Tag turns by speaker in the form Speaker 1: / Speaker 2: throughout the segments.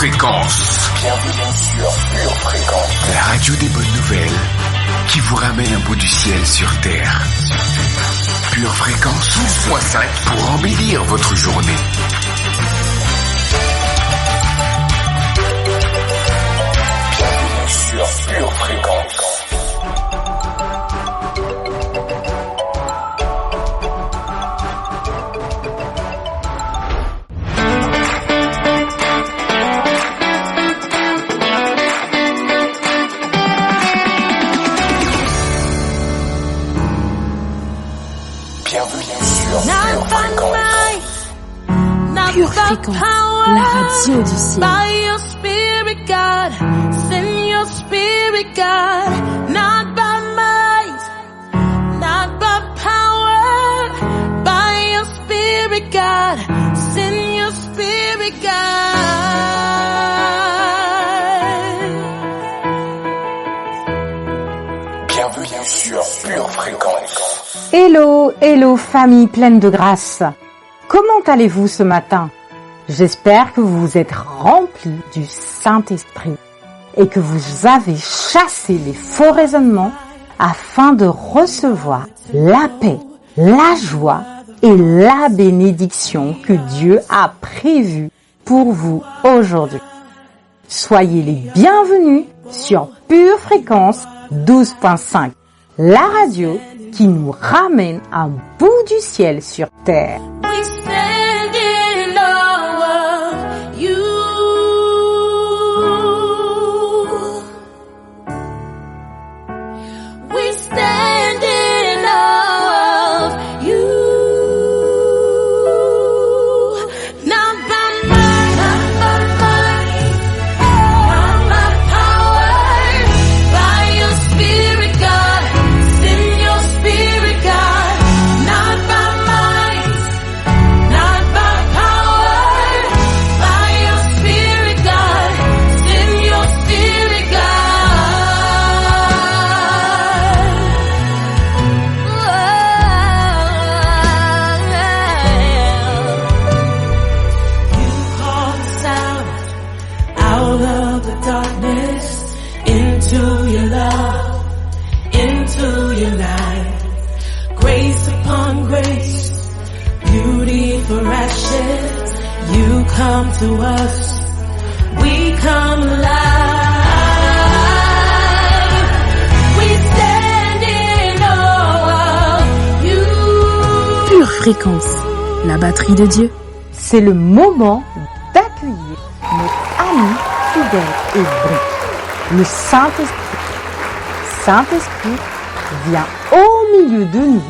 Speaker 1: Fréquence.
Speaker 2: Bienvenue sur Pure Fréquence.
Speaker 1: La radio des bonnes nouvelles qui vous ramène un bout du ciel sur Terre. Pure Fréquence 12.5 pour embellir votre journée.
Speaker 2: Bienvenue sur Pure Fréquence.
Speaker 3: Pure Fréquence, la radio du ciel.
Speaker 4: By your spirit, God, send your spirit, God, not by might, not by power, by your spirit, God, send your spirit, God.
Speaker 2: Bienvenue sur Pure Fréquence.
Speaker 5: Hello, hello famille pleine de grâce. Comment allez-vous ce matin? J'espère que vous vous êtes remplis du Saint-Esprit et que vous avez chassé les faux raisonnements afin de recevoir la paix, la joie et la bénédiction que Dieu a prévue pour vous aujourd'hui. Soyez les bienvenus sur Pure Fréquence 12.5, la radio qui nous ramène un bout du ciel sur terre.
Speaker 4: We stand in awe of you. We stand in awe of you. Not by might, not by power, by your spirit, God. Send your spirit, God. Not by might, not by power, by your spirit, God. Send your spirit, God. You called us out of the darkness, into your love, into your light. Grace upon grace, beauty for ashes. You come to us, we come alive. We stand in awe of you.
Speaker 3: Pure Fréquence, la batterie de Dieu.
Speaker 5: C'est le moment d'accueillir notre ami fidèle et bon, le Saint-Esprit. Saint-Esprit vient au milieu de nous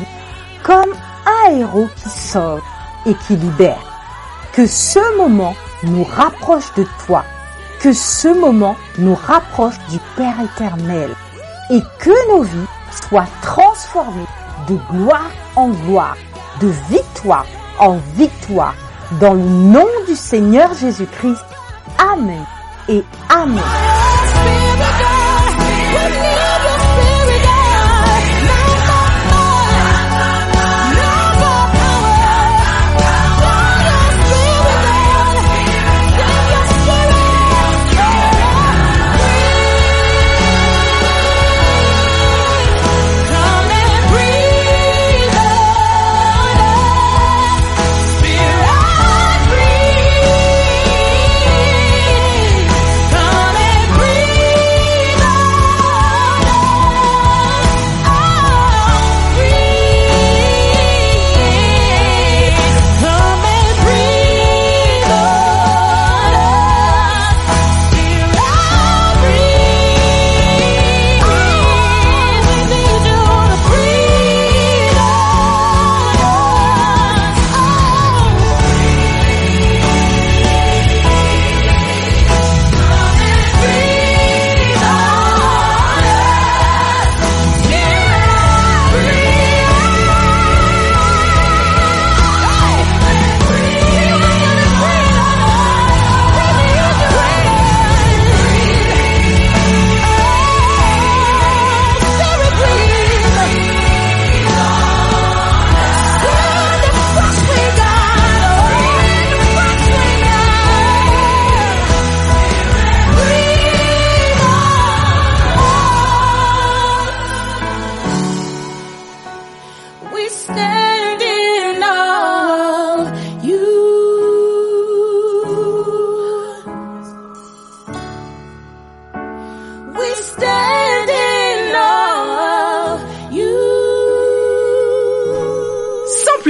Speaker 5: comme un héros qui sauve et qui libère. Que ce moment nous rapproche de toi, que ce moment nous rapproche du Père éternel et que nos vies soient transformées de gloire en gloire, de victoire en victoire, dans le nom du Seigneur Jésus-Christ. Amen et Amen.
Speaker 4: Come and breathe.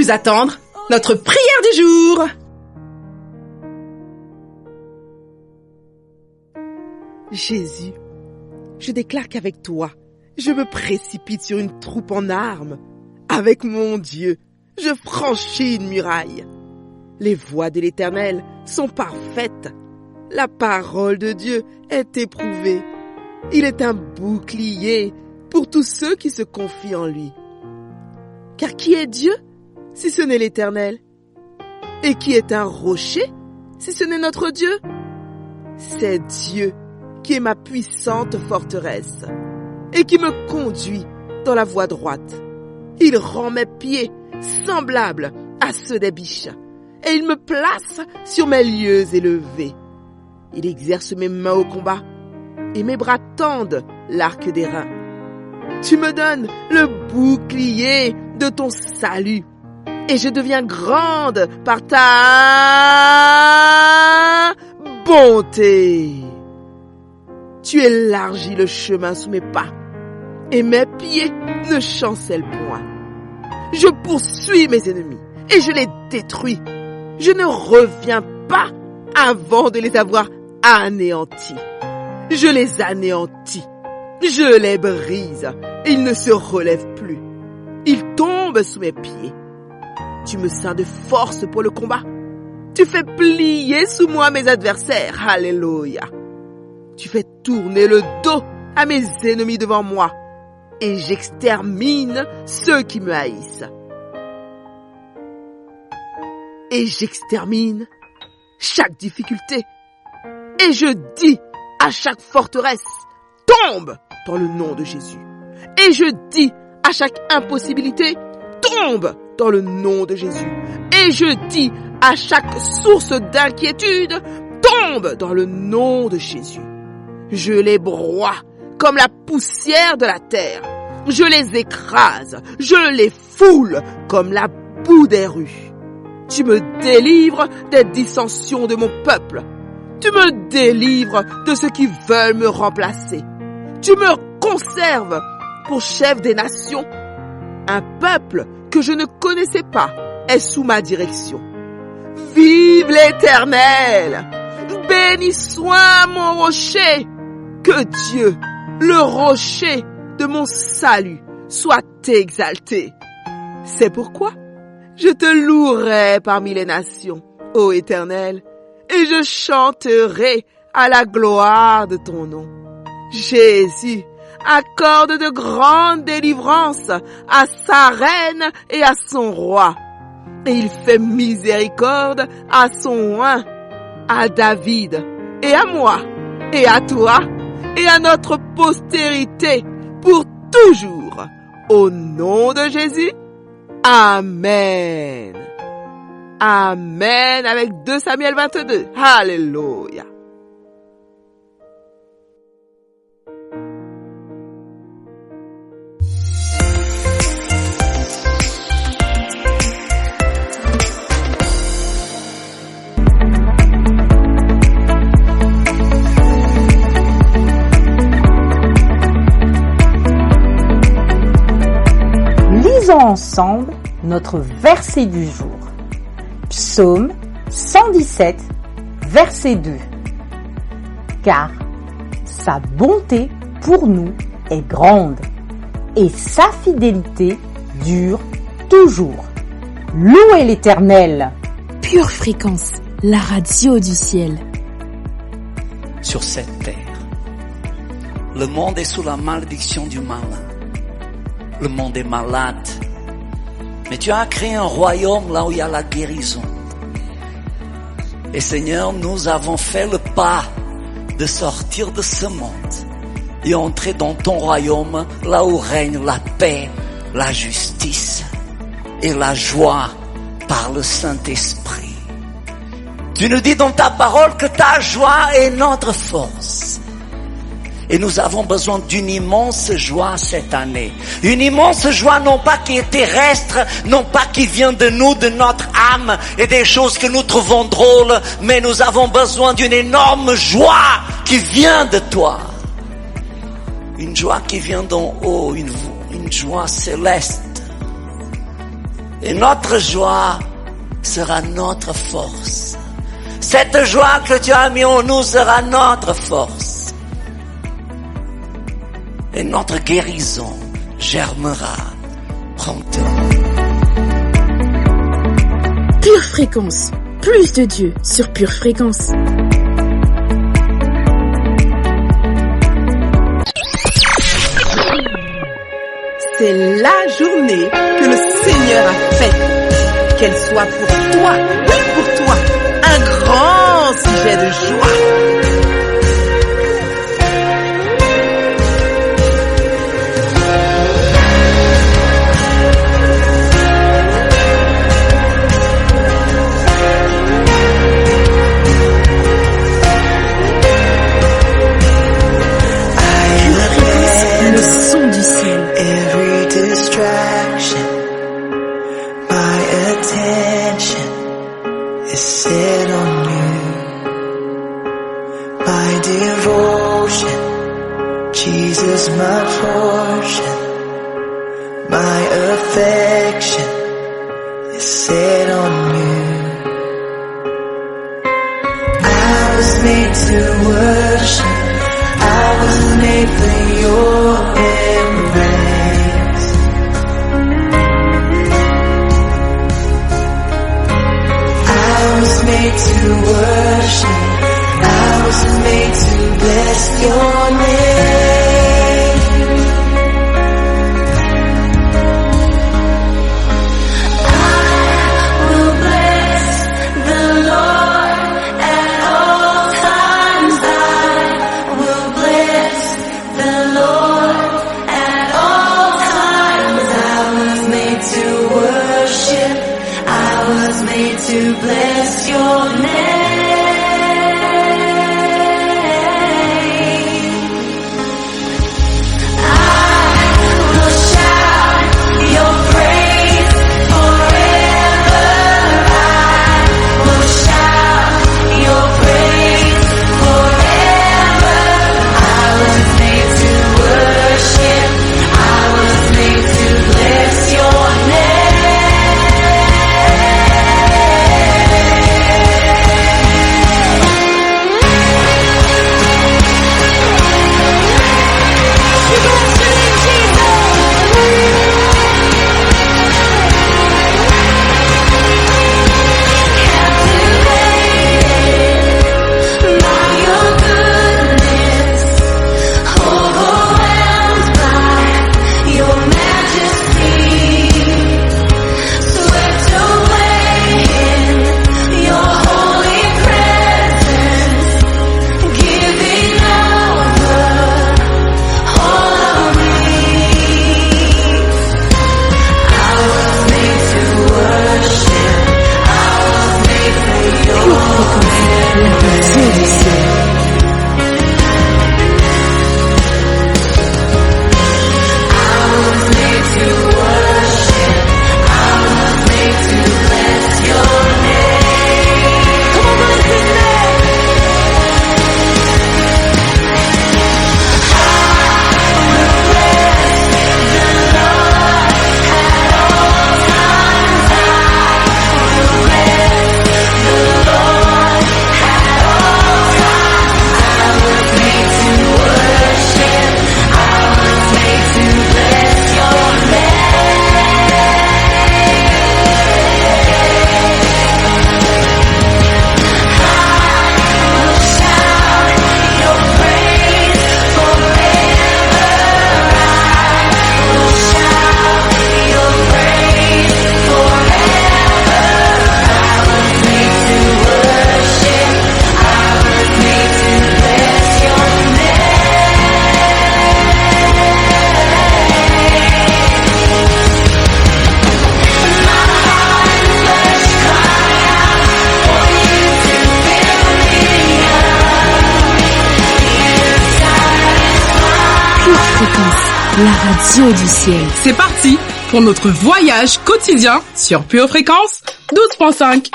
Speaker 6: plus attendre, notre prière du jour.
Speaker 7: Jésus, je déclare qu'avec toi, je me précipite sur une troupe en armes. Avec mon Dieu, je franchis une muraille. Les voies de l'Éternel sont parfaites. La parole de Dieu est éprouvée. Il est un bouclier pour tous ceux qui se confient en lui. Car qui est Dieu si ce n'est l'Éternel? Et qui est un rocher si ce n'est notre Dieu? C'est Dieu qui est ma puissante forteresse et qui me conduit dans la voie droite. Il rend mes pieds semblables à ceux des biches et il me place sur mes lieux élevés. Il exerce mes mains au combat et mes bras tendent l'arc d'airain. Tu me donnes le bouclier de ton salut et je deviens grande par ta bonté. Tu élargis le chemin sous mes pas et mes pieds ne chancellent point. Je poursuis mes ennemis et je les détruis. Je ne reviens pas avant de les avoir anéantis. Je les anéantis. Je les brise. Ils ne se relèvent plus. Ils tombent sous mes pieds. Tu me ceins de force pour le combat. Tu fais plier sous moi mes adversaires. Alléluia. Tu fais tourner le dos à mes ennemis devant moi et j'extermine ceux qui me haïssent. Et j'extermine chaque difficulté. Et je dis à chaque forteresse, tombe dans le nom de Jésus. Et je dis à chaque impossibilité, tombe dans le nom de Jésus. Et je dis à chaque source d'inquiétude, tombe dans le nom de Jésus. Je les broie comme la poussière de la terre. Je les écrase, je les foule comme la boue des rues. Tu me délivres des dissensions de mon peuple. Tu me délivres de ceux qui veulent me remplacer. Tu me conserves pour chef des nations. Un peuple que je ne connaissais pas est sous ma direction. Vive l'Éternel! Béni soit mon rocher! Que Dieu, le rocher de mon salut, soit exalté. C'est pourquoi je te louerai parmi les nations, ô Éternel, et je chanterai à la gloire de ton nom. Jésus accorde de grandes délivrances à sa reine et à son roi, et il fait miséricorde à son oint, à David, et à moi, et à toi, et à notre postérité, pour toujours. Au nom de Jésus, Amen. Amen, avec 2 Samuel 22. Alléluia.
Speaker 5: Lisons ensemble notre verset du jour. Psaume 117, verset 2. Car sa bonté pour nous est grande et sa fidélité dure toujours. Louez l'Éternel.
Speaker 3: Pure Fréquence, la radio du ciel.
Speaker 8: Sur cette terre, le monde est sous la malédiction du malin. Le monde est malade. Mais tu as créé un royaume là où il y a la guérison. Et Seigneur, nous avons fait le pas de sortir de ce monde et entrer dans ton royaume là où règne la paix, la justice et la joie par le Saint-Esprit. Tu nous dis dans ta parole que ta joie est notre force. Et nous avons besoin d'une immense joie cette année. Une immense joie non pas qui est terrestre, non pas qui vient de nous, de notre âme et des choses que nous trouvons drôles, mais nous avons besoin d'une énorme joie qui vient de toi. Une joie qui vient d'en haut, une joie céleste. Et notre joie sera notre force. Cette joie que tu as mis en nous sera notre force. Et notre guérison germera promptement.
Speaker 3: Pure Fréquence. Plus de Dieu sur Pure Fréquence.
Speaker 6: C'est la journée que le Seigneur a faite. Qu'elle soit pour toi, oui pour toi, un grand sujet de joie.
Speaker 3: Le son du ciel.
Speaker 9: Every distraction, my attention is set on you. My devotion, Jesus my portion. My affection is set on you. I was made to worship. I was made for your embrace. I was made to worship. I was made to bless your name. I will bless the Lord at all times. I will bless the Lord at all times. I was made to worship. I was made to bless your name.
Speaker 3: La radio du ciel.
Speaker 6: C'est parti pour notre voyage quotidien sur Pure Fréquence 12.5.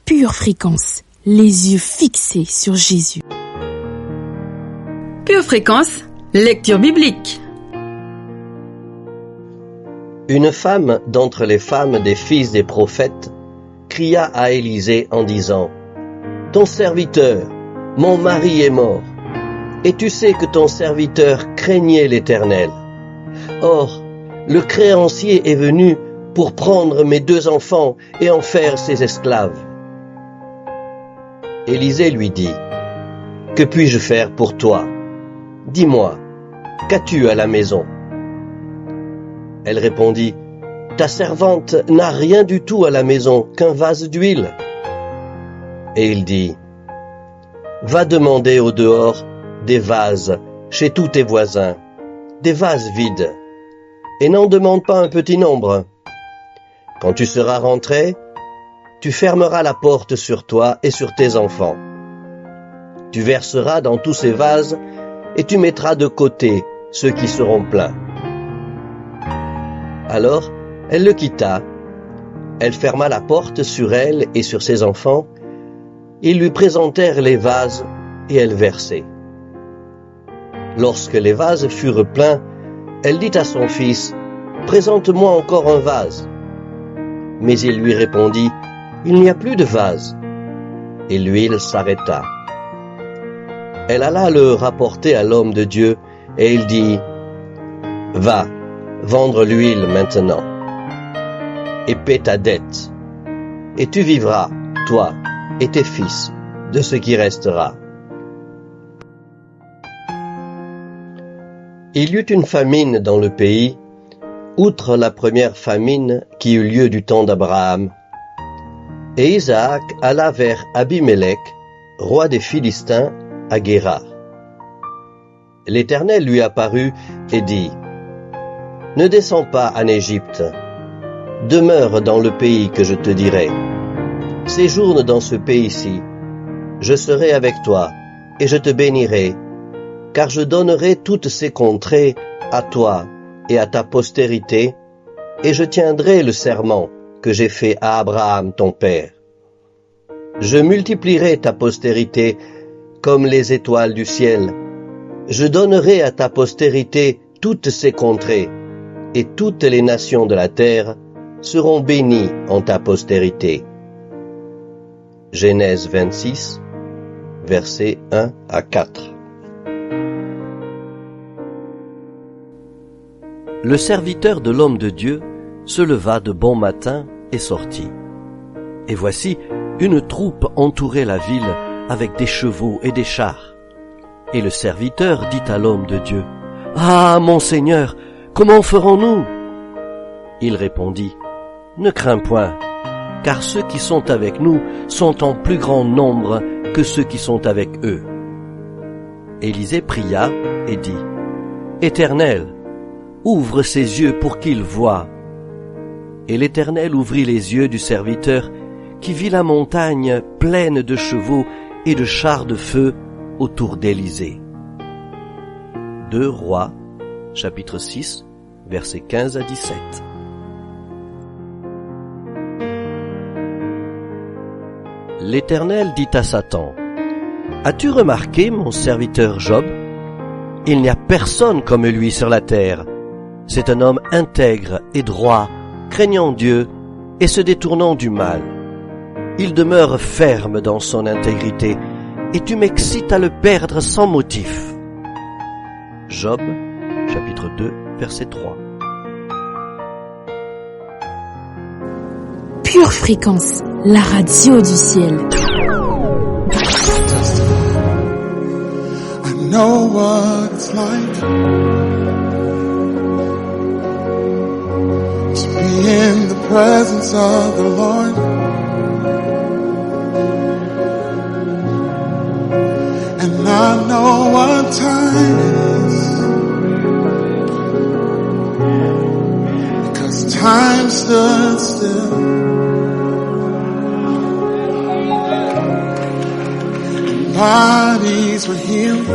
Speaker 3: Pure Fréquence, les yeux fixés sur Jésus.
Speaker 10: Pure Fréquence, lecture biblique. Une femme d'entre les femmes des fils des prophètes cria à Élisée en disant « Ton serviteur, mon mari est mort, et tu sais que ton serviteur craignait l'Éternel. Or, le créancier est venu pour prendre mes 2 enfants et en faire ses esclaves. » Élisée lui dit « Que puis-je faire pour toi? Dis-moi, qu'as-tu à la maison ?» Elle répondit « Ta servante n'a rien du tout à la maison qu'un vase d'huile. » Et il dit « Va demander au dehors des vases chez tous tes voisins, des vases vides, et n'en demande pas un petit nombre. Quand tu seras rentré, tu fermeras la porte sur toi et sur tes enfants. Tu verseras dans tous ces vases et tu mettras de côté ceux qui seront pleins. » Alors, elle le quitta. Elle ferma la porte sur elle et sur ses enfants. Ils lui présentèrent les vases et elle versait. Lorsque les vases furent pleins, elle dit à son fils « Présente-moi encore un vase. » Mais il lui répondit « Il n'y a plus de vase. » Et l'huile s'arrêta. Elle alla le rapporter à l'homme de Dieu et il dit « Va, vendre l'huile maintenant, et paie ta dette, et tu vivras, toi et tes fils, de ce qui restera. » Il y eut une famine dans le pays, outre la première famine qui eut lieu du temps d'Abraham. Et Isaac alla vers Abimélec, roi des Philistins, à Guérar. L'Éternel lui apparut et dit « Ne descends pas en Égypte, demeure dans le pays que je te dirai. Séjourne dans ce pays-ci, je serai avec toi, et je te bénirai, car je donnerai toutes ces contrées à toi et à ta postérité, et je tiendrai le serment que j'ai fait à Abraham ton père. Je multiplierai ta postérité comme les étoiles du ciel. Je donnerai à ta postérité toutes ces contrées, et toutes les nations de la terre seront bénies en ta postérité. » Genèse 26, versets 1 à 4. Le serviteur de l'homme de Dieu se leva de bon matin et sortit. Et voici, une troupe entourait la ville avec des chevaux et des chars. Et le serviteur dit à l'homme de Dieu, « Ah, mon Seigneur, comment ferons-nous » Il répondit, « Ne crains point, car ceux qui sont avec nous sont en plus grand nombre que ceux qui sont avec eux. » Élisée pria et dit, « Éternel, ouvre ses yeux pour qu'il voie. » Et l'Éternel ouvrit les yeux du serviteur, qui vit la montagne pleine de chevaux et de chars de feu autour d'Élisée. 2 Rois, chapitre 6, versets 15 à 17. L'Éternel dit à Satan, « As-tu remarqué mon serviteur Job? Il n'y a personne comme lui sur la terre. C'est un homme intègre et droit, craignant Dieu et se détournant du mal. Il demeure ferme dans son intégrité, et tu m'excites à le perdre sans motif. » Job, chapitre 2, verset 3.
Speaker 3: Pure Fréquence, la radio du ciel.
Speaker 11: I know what it's like to be in the presence of the Lord. And I know what time it is, because time stood still. And bodies were healed.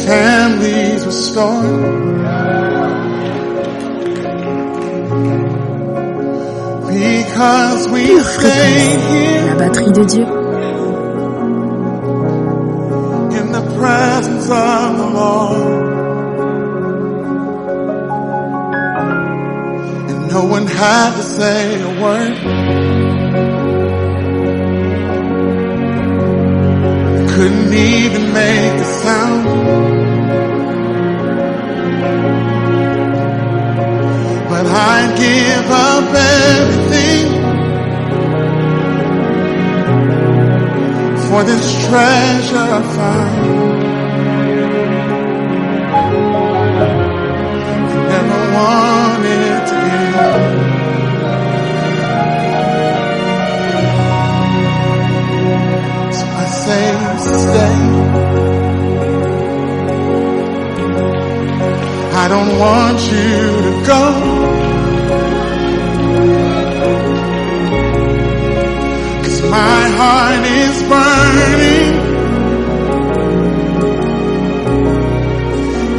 Speaker 11: Families restored. Because we
Speaker 3: Pure
Speaker 11: stay
Speaker 3: Fréquence,
Speaker 11: here
Speaker 3: la batterie de Dieu.
Speaker 11: in the presence of the Lord. No one had to say a word. Couldn't even make a sound. But I'd give up everything for this treasure I found. Never wanted to end. So I say stay. I don't want you to go. 'Cause my heart is burning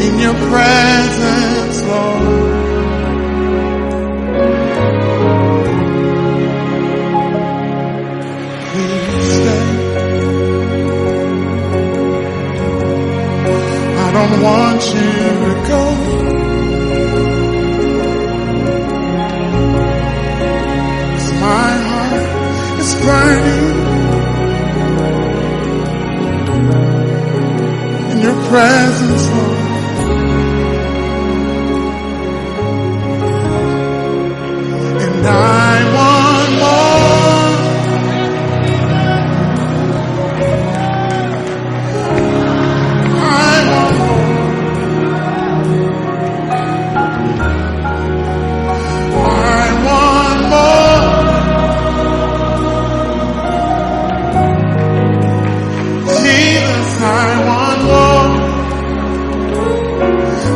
Speaker 11: in your presence, Lord. Please stay. I don't want you to go. 'Cause my heart is burning in your presence, Lord. And I want more. I want more. I want more. Jesus, I want more.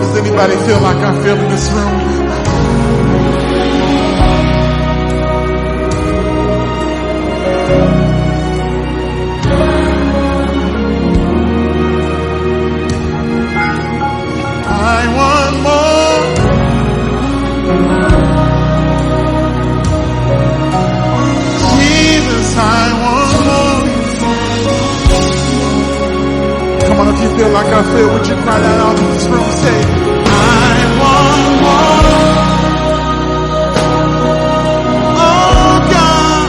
Speaker 11: Does anybody feel like I feel in this room? I want more. Jesus, I want more. Come on, if you feel like I feel, would you cry that out in this room? Say, I want more. Oh God.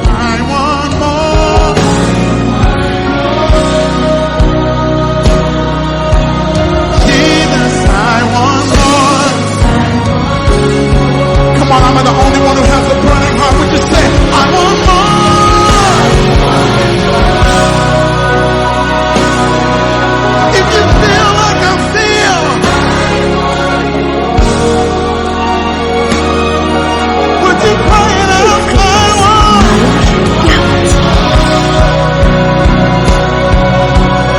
Speaker 11: I want more. Jesus, I want more. Come on, I'm the only one who has a burning heart. Would you say, I want more? If you feel like I feel, would you cry it out? I want.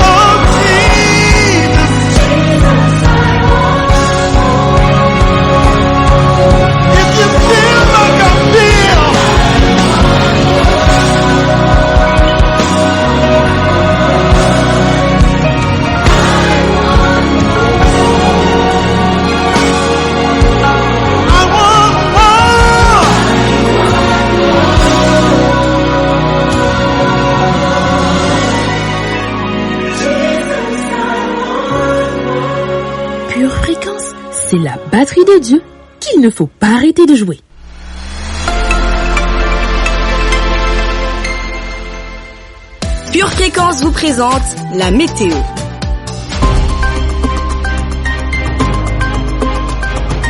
Speaker 11: Oh, Jesus. If you feel like I feel, I want more.
Speaker 3: Pure Fréquence, c'est la batterie de Dieu qu'il ne faut pas arrêter de jouer.
Speaker 12: Pure Fréquence vous présente la météo.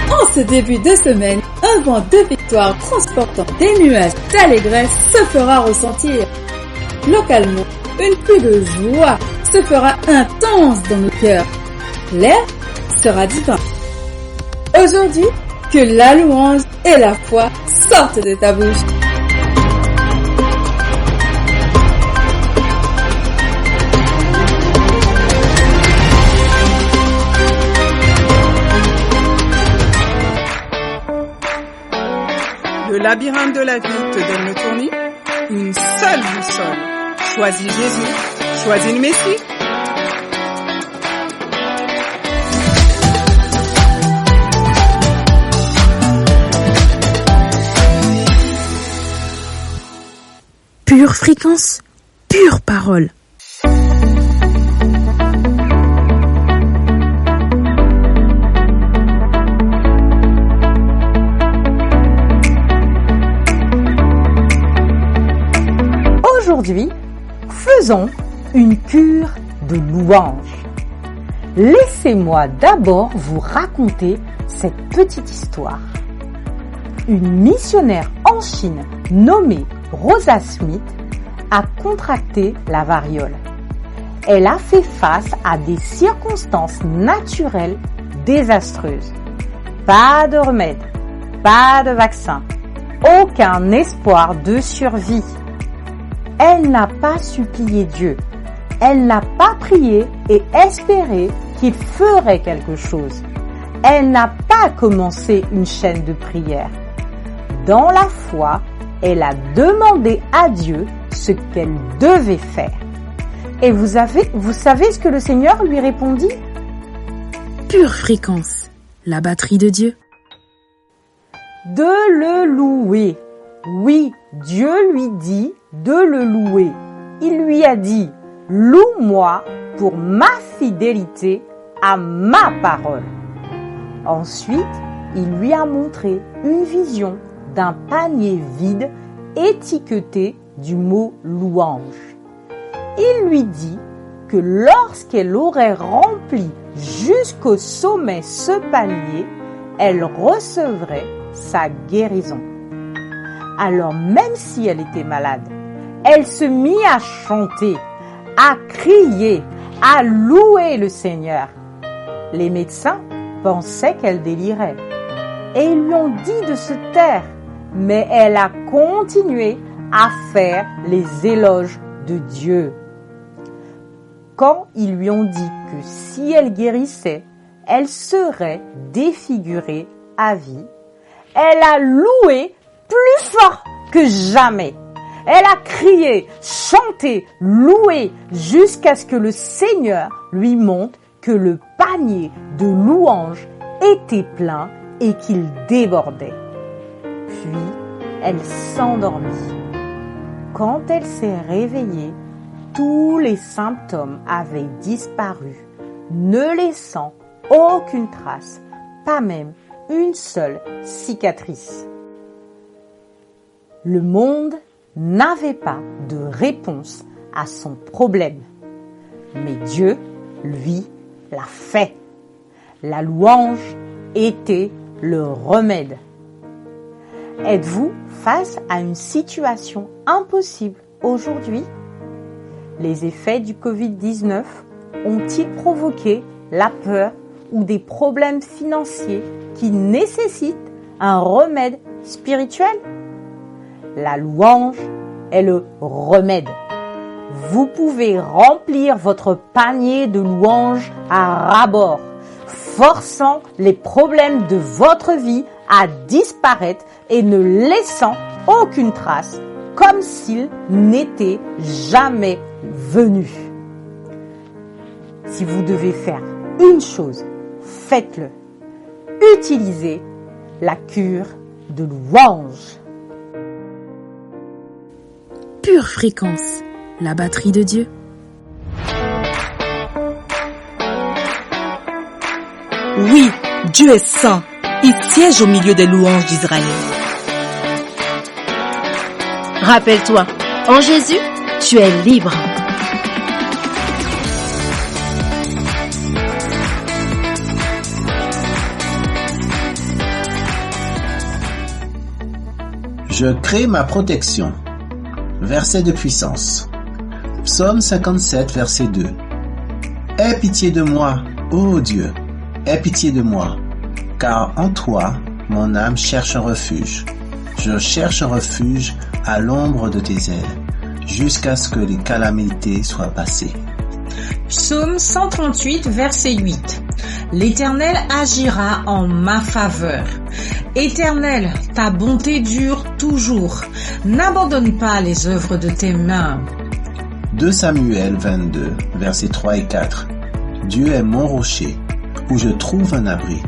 Speaker 13: En ce début de semaine, un vent de victoire transportant des nuages d'allégresse se fera ressentir. Localement, une pluie de joie se fera intense dans nos cœurs. L'air sera divin. Aujourd'hui, que la louange et la foi sortent de ta bouche.
Speaker 14: Le labyrinthe de la vie te donne le tournis. Une seule boussole. Choisis Jésus. Choisis le Messie.
Speaker 3: Pure Fréquence, pure parole.
Speaker 5: Aujourd'hui, faisons une cure de louange. Laissez-moi d'abord vous raconter cette petite histoire. Une missionnaire en Chine nommée Rosa Smith a contracté la variole. Elle a fait face à des circonstances naturelles désastreuses. Pas de remède, pas de vaccin, aucun espoir de survie. Elle n'a pas supplié Dieu. Elle n'a pas prié et espéré qu'il ferait quelque chose. Elle n'a pas commencé une chaîne de prière. Dans la foi, elle a demandé à Dieu ce qu'elle devait faire. Et vous savez ce que le Seigneur lui répondit?
Speaker 3: Pure fréquence, la batterie de Dieu.
Speaker 5: De le louer. Oui, Dieu lui dit de le louer. Il lui a dit, loue-moi pour ma fidélité à ma parole. Ensuite, il lui a montré une vision d'un panier vide étiqueté du mot louange. Il lui dit que lorsqu'elle aurait rempli jusqu'au sommet ce panier, elle recevrait sa guérison. Alors même si elle était malade, elle se mit à chanter, à crier, à louer le Seigneur. Les médecins pensaient qu'elle délirait et ils lui ont dit de se taire, mais elle a continué à faire les éloges de Dieu. Quand ils lui ont dit que si elle guérissait, elle serait défigurée à vie, elle a loué plus fort que jamais. Elle a crié, chanté, loué jusqu'à ce que le Seigneur lui montre que le panier de louanges était plein et qu'il débordait. Puis, elle s'endormit. Quand elle s'est réveillée, tous les symptômes avaient disparu, ne laissant aucune trace, pas même une seule cicatrice. Le monde n'avait pas de réponse à son problème, mais Dieu, lui, l'a fait. La louange était le remède. Êtes-vous face à une situation impossible aujourd'hui? Les effets du Covid-19 ont-ils provoqué la peur ou des problèmes financiers qui nécessitent un remède spirituel? La louange est le remède. Vous pouvez remplir votre panier de louanges à ras-bord, forçant les problèmes de votre vie à disparaître et ne laissant aucune trace, comme s'ils n'étaient jamais venus. Si vous devez faire une chose, faites-le. Utilisez la cure de louange.
Speaker 3: Pure fréquence, la batterie de Dieu.
Speaker 6: Oui, Dieu est saint. Il siège au milieu des louanges d'Israël.
Speaker 15: Rappelle-toi, en Jésus, tu es libre.
Speaker 16: Je crée ma protection. Verset de puissance. Psaume 57, verset 2. Aie pitié de moi, ô Dieu, aie pitié de moi, car en toi, mon âme cherche un refuge. Je cherche un refuge à l'ombre de tes ailes, jusqu'à ce que les calamités soient passées.
Speaker 17: Psaume 138, verset 8. L'Éternel agira en ma faveur. Éternel, ta bonté dure toujours. N'abandonne pas les œuvres de tes mains.
Speaker 16: 2 Samuel 22, versets 3 et 4. Dieu est mon rocher, où je trouve un abri,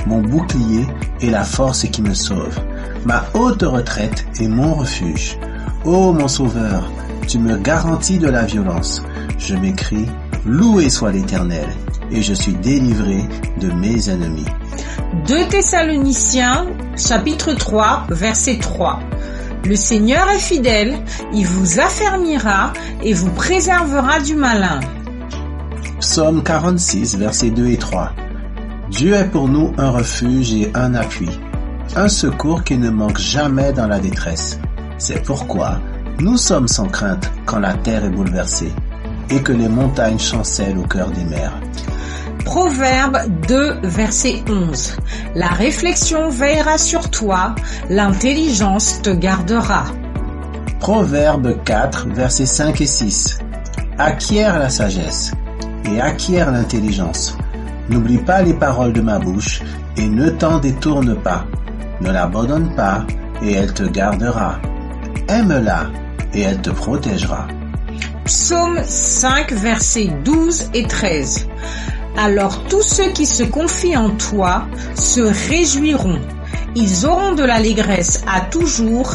Speaker 16: mon bouclier et la force qui me sauve, ma haute retraite et mon refuge. Ô mon sauveur, tu me garantis de la violence. Je m'écrie, loué soit l'Éternel, et je suis délivré de mes ennemis.
Speaker 17: 2 Thessaloniciens, chapitre 3, verset 3. Le Seigneur est fidèle, il vous affermira et vous préservera du malin.
Speaker 16: Psaume 46, versets 2 et 3. Dieu est pour nous un refuge et un appui, un secours qui ne manque jamais dans la détresse. C'est pourquoi nous sommes sans crainte quand la terre est bouleversée et que les montagnes chancellent au cœur des mers.
Speaker 17: Proverbe 2, verset 11. La réflexion veillera sur toi, l'intelligence te gardera.
Speaker 16: Proverbe 4, versets 5 et 6. Acquiert la sagesse et acquiert l'intelligence. N'oublie pas les paroles de ma bouche et ne t'en détourne pas. Ne l'abandonne pas et elle te gardera. Aime-la et elle te protégera.
Speaker 17: Psaume 5, versets 12 et 13. Alors tous ceux qui se confient en toi se réjouiront. Ils auront de l'allégresse à toujours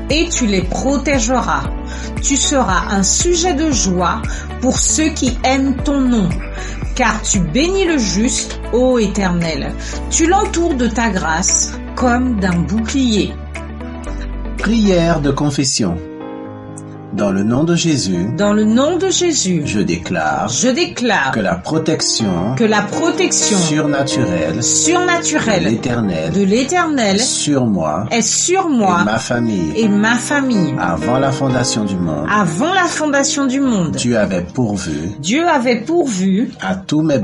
Speaker 17: et tu les protégeras. Tu seras un sujet de joie pour ceux qui aiment ton nom. Car tu bénis le juste, ô Éternel. Tu l'entoures de ta grâce comme d'un bouclier.
Speaker 16: Prière de confession. Dans le nom de Jésus, je déclare que la protection surnaturelle de l'Éternel sur moi et ma famille avant la fondation du monde. Dieu avait pourvu à tous mes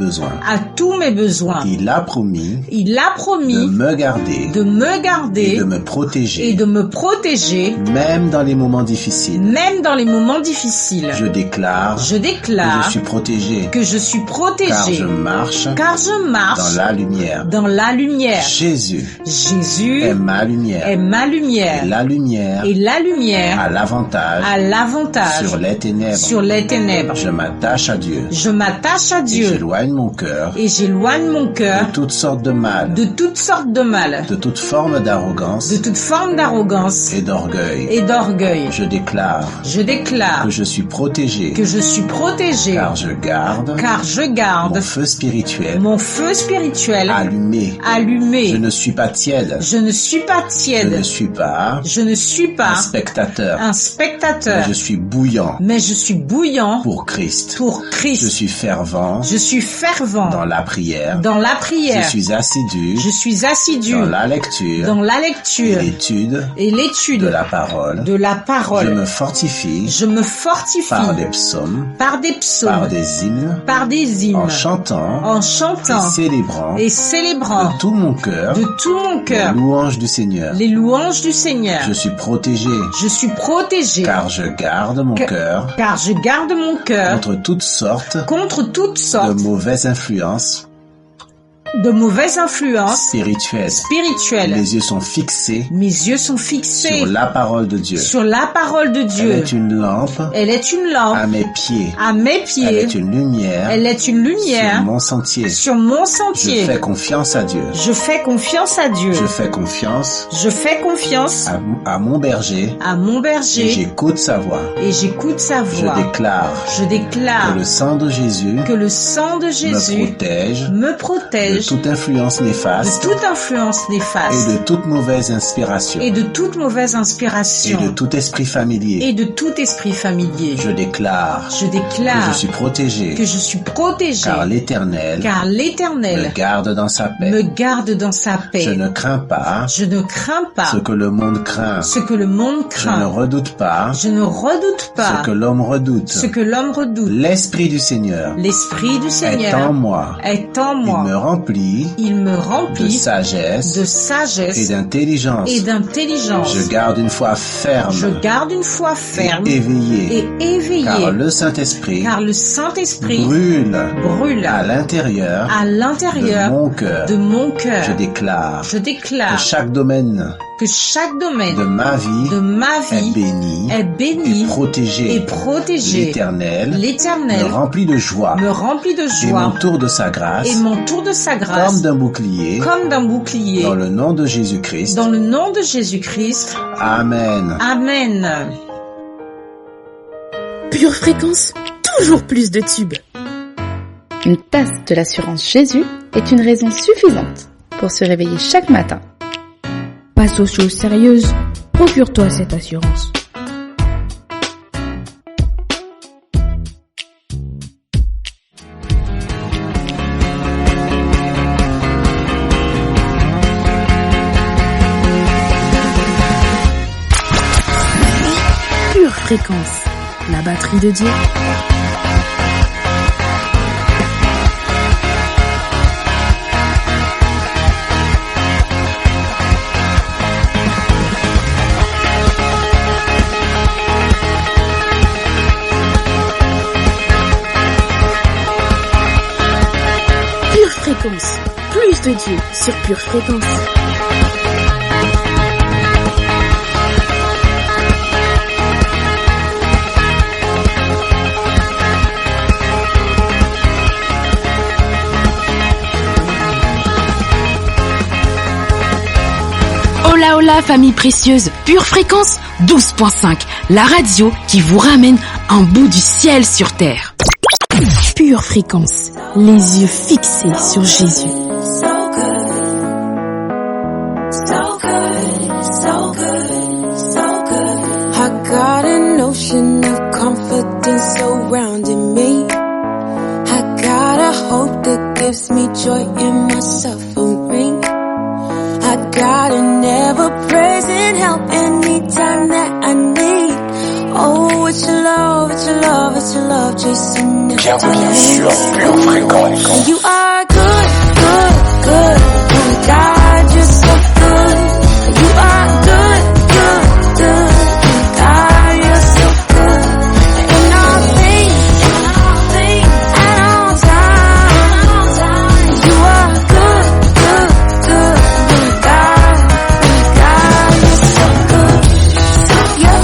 Speaker 16: besoins. Il a promis de me garder et de me protéger même dans les moments difficiles. Je déclare que je suis protégé, car je marche dans la lumière. Jésus est ma lumière. Et la lumière a l'avantage sur les ténèbres. Je m'attache à Dieu. Et j'éloigne mon cœur de toutes sortes de mal, de toute forme d'arrogance et d'orgueil. Je déclare que je suis protégé, car je garde mon feu spirituel allumé. Je ne suis pas tiède. Je ne suis pas un spectateur. Mais je suis bouillant. Pour Christ. Je suis fervent. Dans la prière. Je suis assidu. Dans la lecture. Et l'étude de la parole. Je me fortifie par des psaumes, par des hymnes, en chantant et célébrant de tout mon cœur les louanges du Seigneur. Je suis protégé car je garde mon cœur contre toutes sortes de mauvaises influences spirituelles. Mes yeux sont fixés sur la parole de Dieu. Elle est une lampe à mes pieds. Elle est une lumière sur mon sentier. Je fais confiance à Dieu. Je fais confiance à mon berger. Et j'écoute sa voix. Je déclare que le sang de Jésus me protège de toute influence néfaste et de toute mauvaise inspiration et de tout esprit familier. Je déclare que je suis protégé car l'Éternel me garde dans sa paix. Je ne crains pas ce que le monde craint. Je ne redoute pas ce que l'homme redoute. L'Esprit du Seigneur est en moi. Il me remplit de sagesse et d'intelligence. Je garde une foi ferme et éveillée, car le Saint-Esprit brûle à l'intérieur de mon cœur. Je déclare que chaque domaine de ma vie est béni et protégé. L'Éternel me remplit de joie et m'entoure de sa grâce comme d'un bouclier dans le nom de Jésus-Christ. Amen.
Speaker 3: Pure Fréquence, toujours plus de tubes.
Speaker 18: Une tasse de l'assurance Jésus est une raison suffisante pour se réveiller chaque matin.
Speaker 3: Pas aux choses sérieuses, Procure-toi cette assurance. Pure fréquence, la batterie de Dieu. Pure fréquence, plus de Dieu sur Pure fréquence. Hola hola famille précieuse, Pure fréquence 12.5, la radio qui vous ramène un bout du ciel sur terre. Pure fréquence, les yeux fixés sur Jésus.
Speaker 4: I got an ocean of confidence surrounding me. I got a hope that gives me joy in my suffering. I got an ever-present help anytime that I need. Oh, it's your love, it's your love, it's your love, chasing
Speaker 2: Bienvenue sur Pure Fréquence.
Speaker 4: You are good, good, good. Oh God, you're so good. You are good, good, good. Oh God, you're so good. In all things, at all times. You are good, good, good. Oh God, you're so good. You're so good.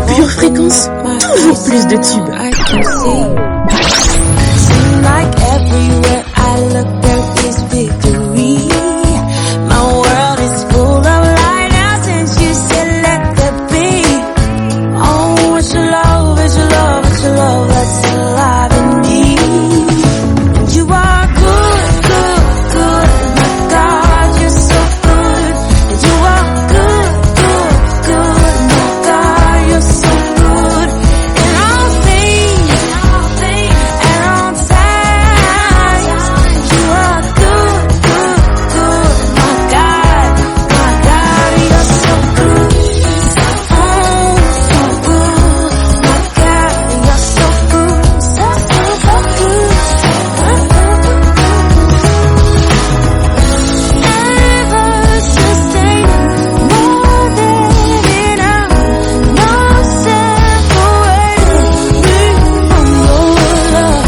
Speaker 3: Pure fréquence, toujours plus de tubes.
Speaker 4: Seem like everywhere I look there is victory. My world is full of light now since you said let there be. Oh, it's your love, it's your love, it's your love that's alive in me. And you are good, good, good. My God, you're so good. And you are good, good, good. My God, you're so good. In all things, at all times. You are good, good, good. My God, you're so good. Oh, so good. My God, you're so good. So good, so good. Ever sustaining, more than enough. No separating me from your love.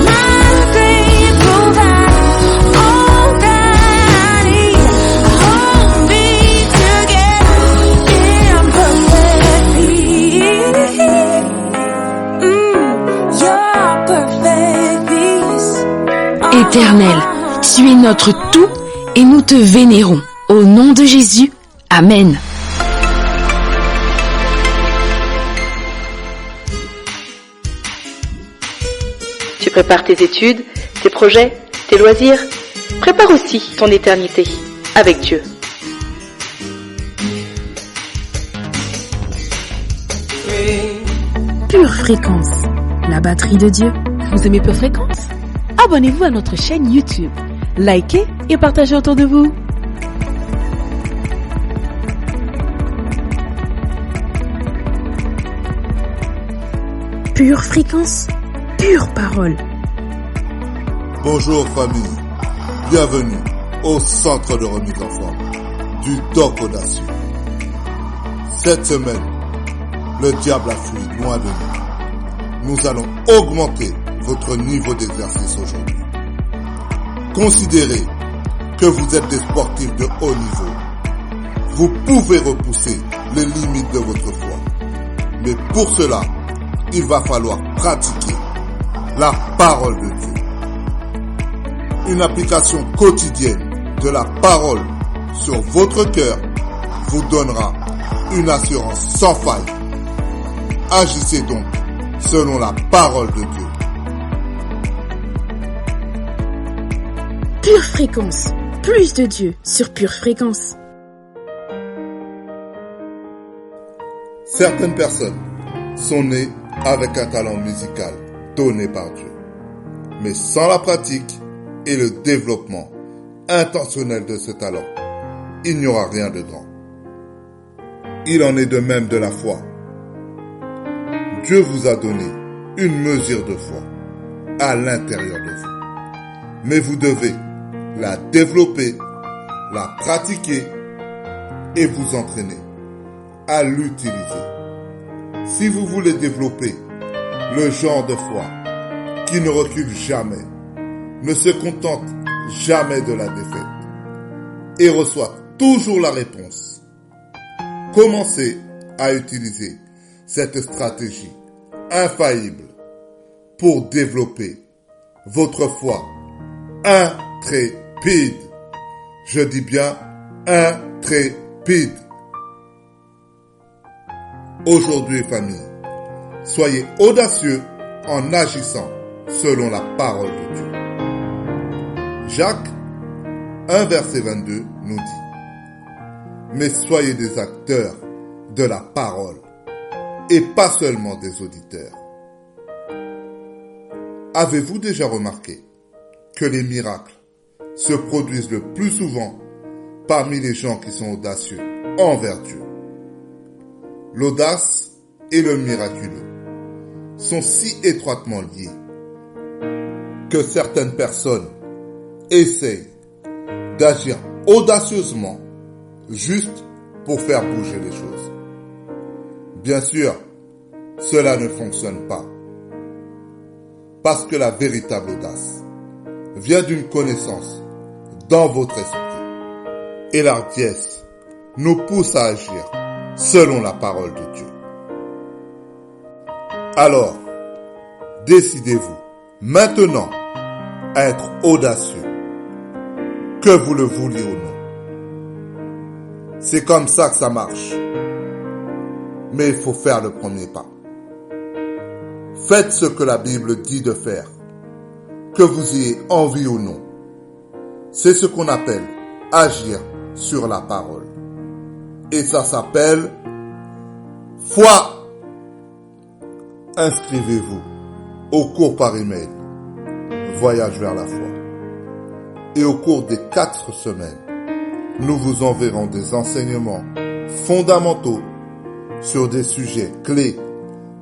Speaker 4: My great provider, all that I need. Hold me together in perfect peace. Your perfect peace.
Speaker 3: Éternel, tu es notre tout et nous te vénérons. Au nom de Jésus, Amen.
Speaker 18: Tu prépares tes études, tes projets, tes loisirs. Prépare aussi ton éternité avec Dieu.
Speaker 3: Pure fréquence, la batterie de Dieu.
Speaker 19: Vous aimez Pure fréquence? Abonnez-vous à notre chaîne YouTube. Likez et partagez autour de vous.
Speaker 3: Pure fréquence, pure parole.
Speaker 11: Bonjour famille, bienvenue au centre de remise en forme du Doc Audacieux. Cette semaine, le diable a fui loin de nous. Nous allons augmenter votre niveau d'exercice aujourd'hui. Considérez que vous êtes des sportifs de haut niveau. Vous pouvez repousser les limites de votre foi. Mais pour cela, il va falloir pratiquer la parole de Dieu. Une application quotidienne de la parole sur votre cœur vous donnera une assurance sans faille. Agissez donc selon la parole de Dieu.
Speaker 3: Pure Fréquence, plus de Dieu sur Pure Fréquence.
Speaker 11: Certaines personnes sont nées avec un talent musical donné par Dieu. Mais sans la pratique et le développement intentionnel de ce talent, il n'y aura rien de grand. Il en est de même de la foi. Dieu vous a donné une mesure de foi à l'intérieur de vous. Mais vous devez la développer, la pratiquer et vous entraîner à l'utiliser. Si vous voulez développer le genre de foi qui ne recule jamais, ne se contente jamais de la défaite et reçoit toujours la réponse, commencez à utiliser cette stratégie infaillible pour développer votre foi intrépide. Je dis bien intrépide. Aujourd'hui, famille, soyez audacieux en agissant selon la parole de Dieu. Jacques 1 verset 22 nous dit: mais soyez des acteurs de la parole et pas seulement des auditeurs. Avez-vous déjà remarqué que les miracles se produisent le plus souvent parmi les gens qui sont audacieux envers Dieu? L'audace et le miraculeux sont si étroitement liés que certaines personnes essayent d'agir audacieusement juste pour faire bouger les choses. Bien sûr, cela ne fonctionne pas. Parce que la véritable audace vient d'une connaissance dans votre esprit. Et l'hardiesse nous pousse à agir selon la parole de Dieu. Alors, décidez-vous maintenant à être audacieux, que vous le vouliez ou non. C'est comme ça que ça marche. Mais il faut faire le premier pas. Faites ce que la Bible dit de faire, que vous ayez envie ou non. C'est ce qu'on appelle agir sur la parole. Et ça s'appelle foi. Inscrivez-vous au cours par email Voyage vers la foi. Et au cours des 4 semaines, nous vous enverrons des enseignements fondamentaux sur des sujets clés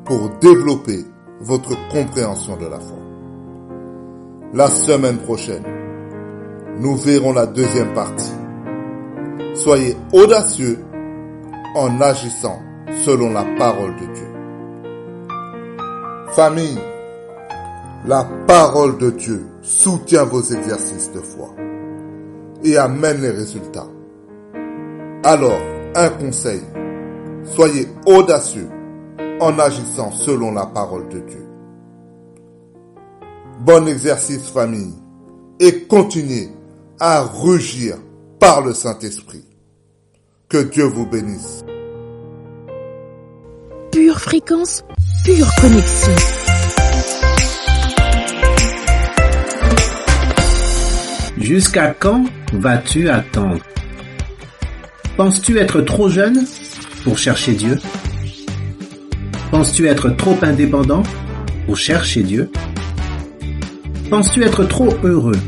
Speaker 11: pour développer votre compréhension de la foi. La semaine prochaine, nous verrons la deuxième partie. Soyez audacieux en agissant selon la parole de Dieu. Famille, la parole de Dieu soutient vos exercices de foi et amène les résultats. Alors, un conseil, soyez audacieux en agissant selon la parole de Dieu. Bon exercice, famille, et continuez à rugir par le Saint-Esprit. Que Dieu vous bénisse.
Speaker 3: Pure Fréquence, pure connexion.
Speaker 16: Jusqu'à quand vas-tu attendre? Penses-tu être trop jeune pour chercher Dieu? Penses-tu être trop indépendant pour chercher Dieu? Penses-tu être trop heureux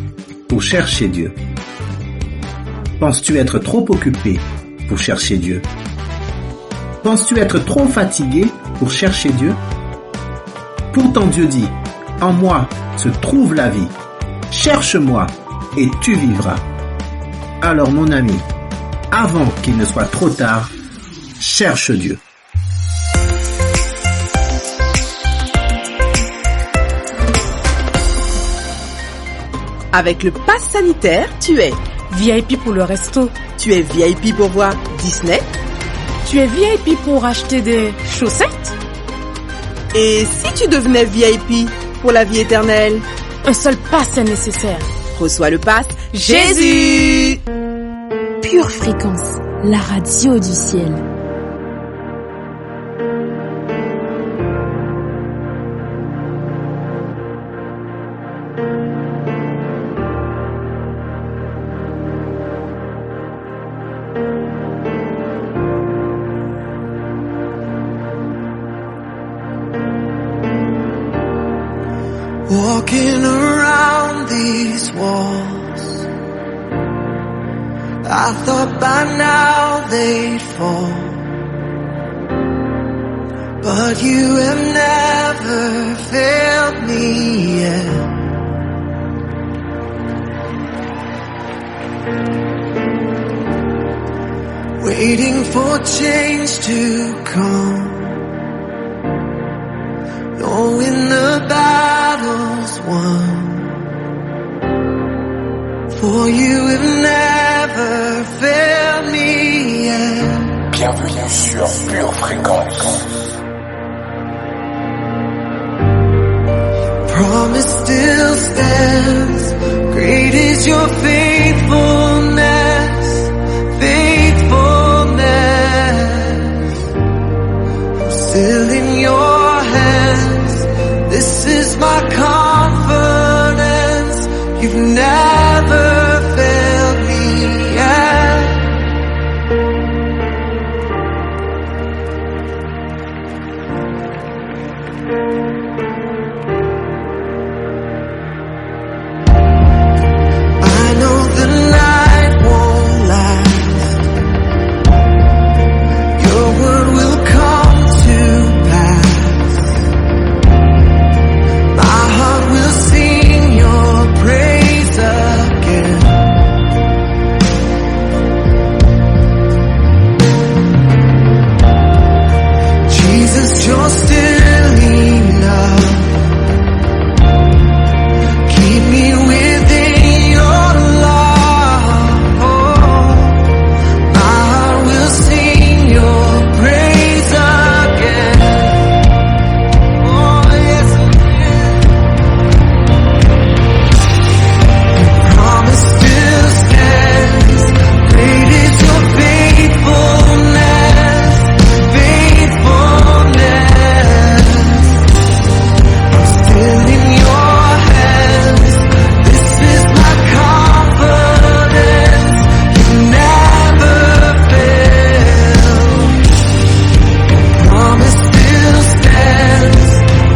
Speaker 16: pour chercher Dieu? Penses-tu être trop occupé pour chercher Dieu? Penses-tu être trop fatigué pour chercher Dieu? Pourtant Dieu dit, en moi se trouve la vie. Cherche-moi et tu vivras. Alors mon ami, avant qu'il ne soit trop tard, cherche Dieu.
Speaker 6: Avec le pass sanitaire, tu es
Speaker 19: VIP pour le resto.
Speaker 6: Tu es VIP pour voir Disney.
Speaker 19: Tu es VIP pour acheter des chaussettes.
Speaker 6: Et si tu devenais VIP pour la vie éternelle?
Speaker 19: Un seul pass est nécessaire.
Speaker 6: Reçois le pass Jésus.
Speaker 3: Pure Fréquence, la radio du ciel.
Speaker 20: Walking around these walls, I thought by now they'd fall, but you have never failed me yet. Waiting for change to come, knowing the battle's won, for you have never failed me yet.
Speaker 2: Bienvenue sur Pure Fréquence.
Speaker 20: Promise still stands, great is your faithfulness, faithfulness. I'm still in your hands, this is my confidence, you've never failed me yet. I know the night won't last, your word will come to pass, my heart will sing your praise again. Jesus, you're still enough, keep me within your love. Oh, my heart will sing your praise again. Oh, yes, your promise still stands, great is your faithfulness, faithfulness. I'm still in your hands, this is my confidence, you never fail. Promise still stands,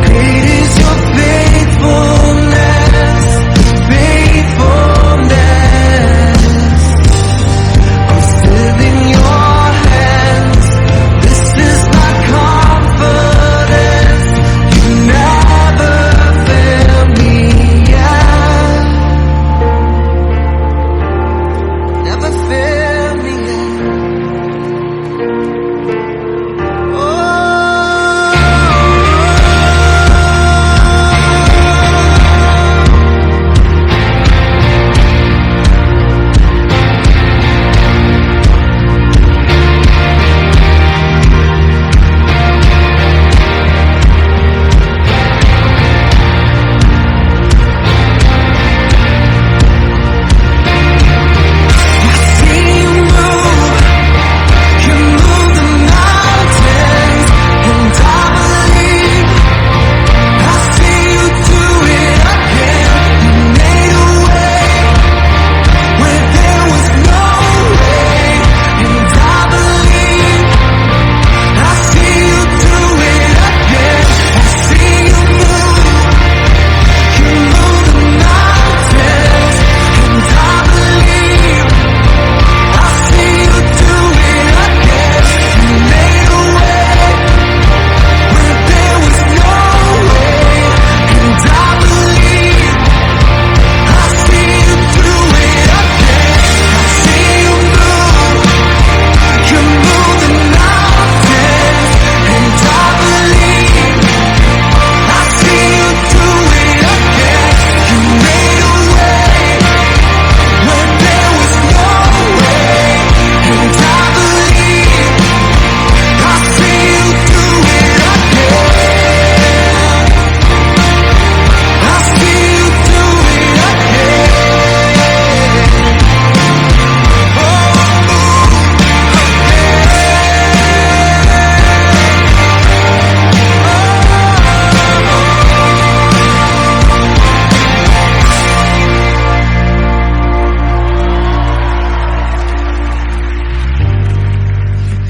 Speaker 20: great is your faithfulness, faithfulness. I'm still in your hands, this is my confidence, you never fail me yet. Never fail me yet.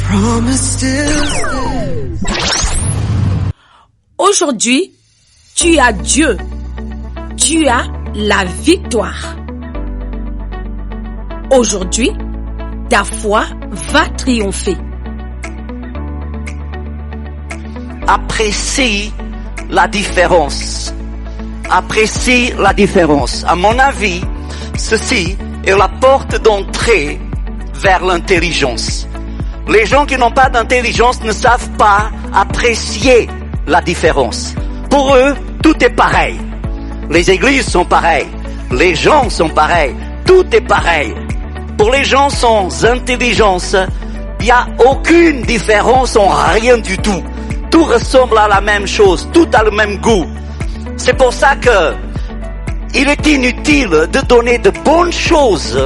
Speaker 20: Promise still stands.
Speaker 6: Aujourd'hui, tu as Dieu. tu as la victoire. Aujourd'hui, ta foi va triompher.
Speaker 8: Apprécie la différence. Apprécie la différence. À mon avis, ceci est la porte d'entrée vers l'intelligence. Les gens qui n'ont pas d'intelligence ne savent pas apprécier la différence. Pour eux, tout est pareil. Les églises sont pareilles. Les gens sont pareils. Tout est pareil. Pour les gens sans intelligence, il n'y a aucune différence en rien du tout. Tout ressemble à la même chose. Tout a le même goût. C'est pour ça que il est inutile de donner de bonnes choses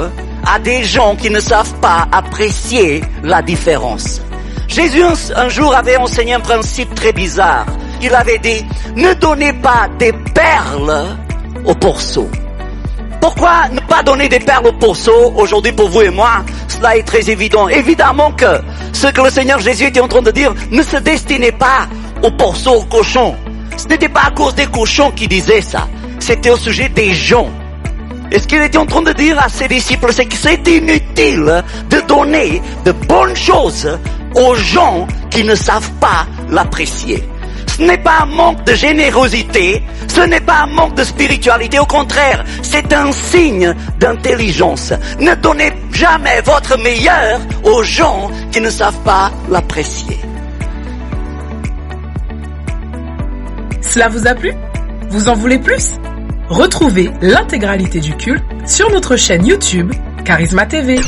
Speaker 8: à des gens qui ne savent pas apprécier la différence. Jésus un jour avait enseigné un principe très bizarre. Il avait dit, ne donnez pas des perles aux pourceaux. Pourquoi ne pas donner des perles aux pourceaux aujourd'hui pour vous et moi? Cela est très évident. Évidemment que ce que le Seigneur Jésus était en train de dire ne se destinait pas aux pourceaux, aux cochons. Ce n'était pas à cause des cochons qu'il disait ça. C'était au sujet des gens. Et ce qu'il était en train de dire à ses disciples, c'est que c'est inutile de donner de bonnes choses aux gens qui ne savent pas l'apprécier. Ce n'est pas un manque de générosité, ce n'est pas un manque de spiritualité, au contraire, c'est un signe d'intelligence. Ne donnez jamais votre meilleur aux gens qui ne savent pas l'apprécier.
Speaker 14: Cela vous a plu? Vous en voulez plus? Retrouvez l'intégralité du culte sur notre chaîne YouTube Charisma TV.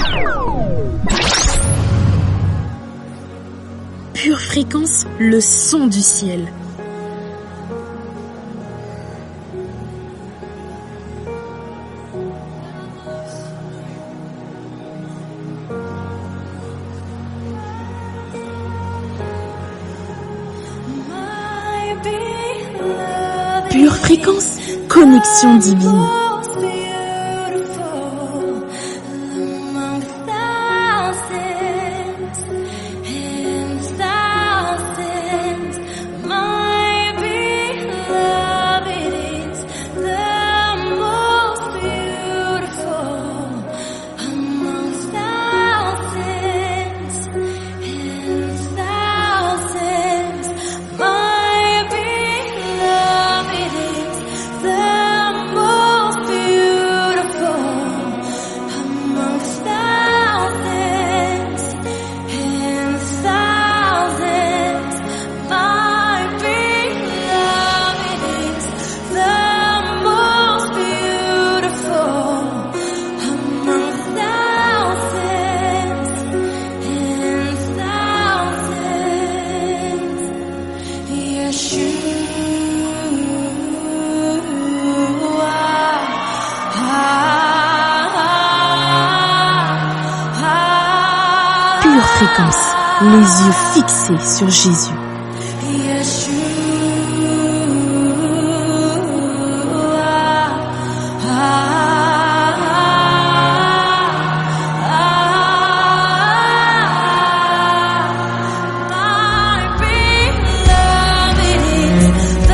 Speaker 3: Pure Fréquence, le son du ciel. Pure Fréquence, connexion divine. Fréquence, les yeux fixés sur Jésus.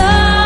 Speaker 9: Love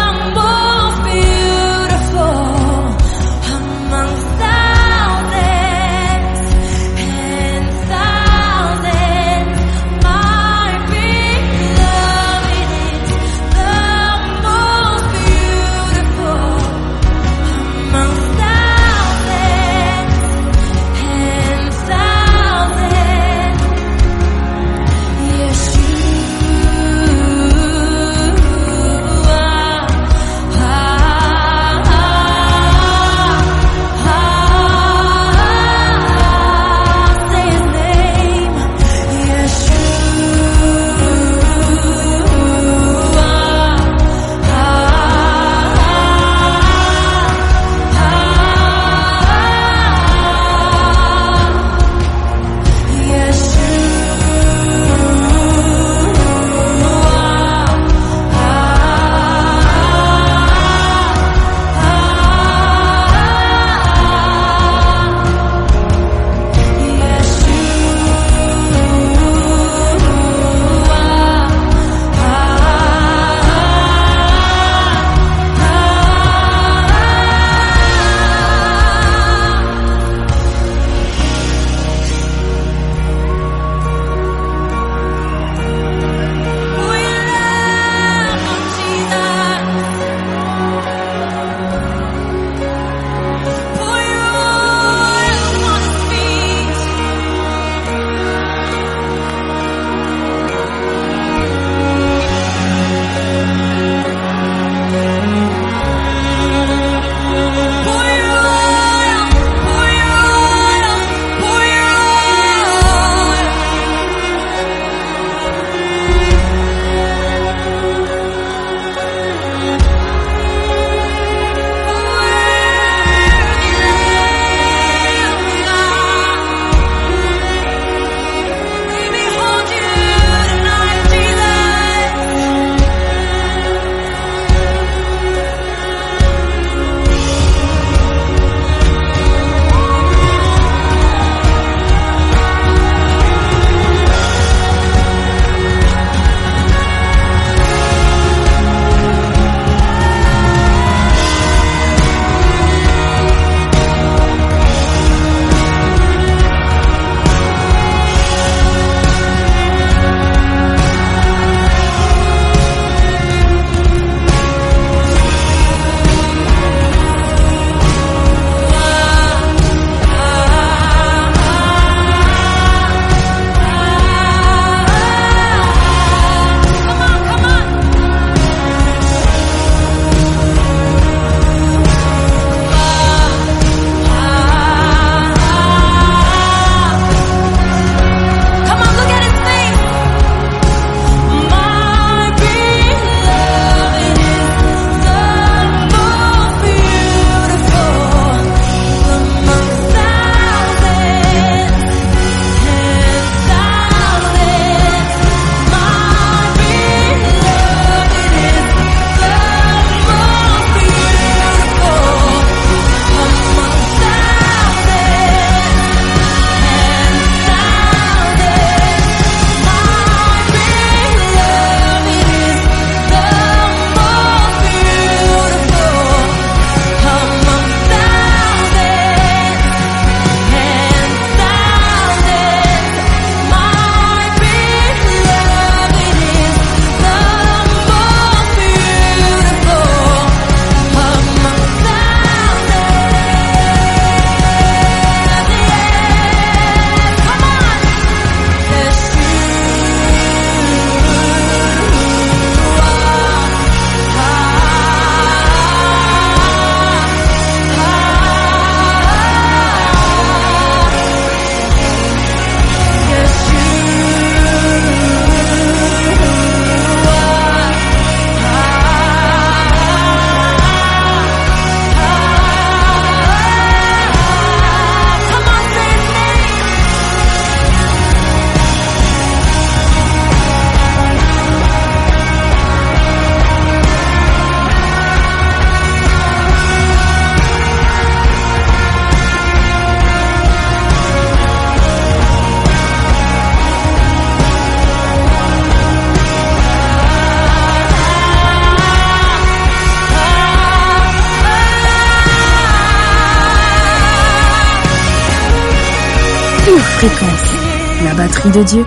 Speaker 3: Fréquence, la batterie de Dieu.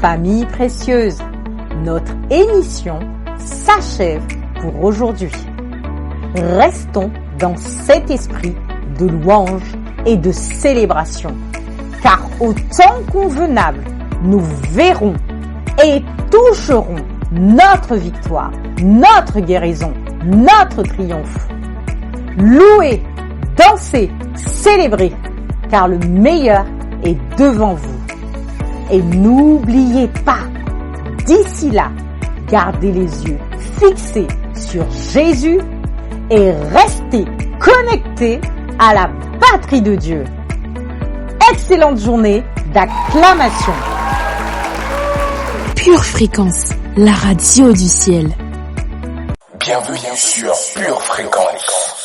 Speaker 5: Famille précieuse, notre émission s'achève pour aujourd'hui. Restons dans cet esprit de louange et de célébration, car au temps convenable, nous verrons et toucherons notre victoire, notre guérison, notre triomphe. Louez, dansez, célébrez, car le meilleur est devant vous. Et n'oubliez pas, d'ici là, gardez les yeux fixés sur Jésus et restez connectés à la batterie de Dieu. Excellente journée d'acclamation.
Speaker 3: Pure Fréquence, la radio du ciel.
Speaker 2: Bienvenue sur Pure Fréquence.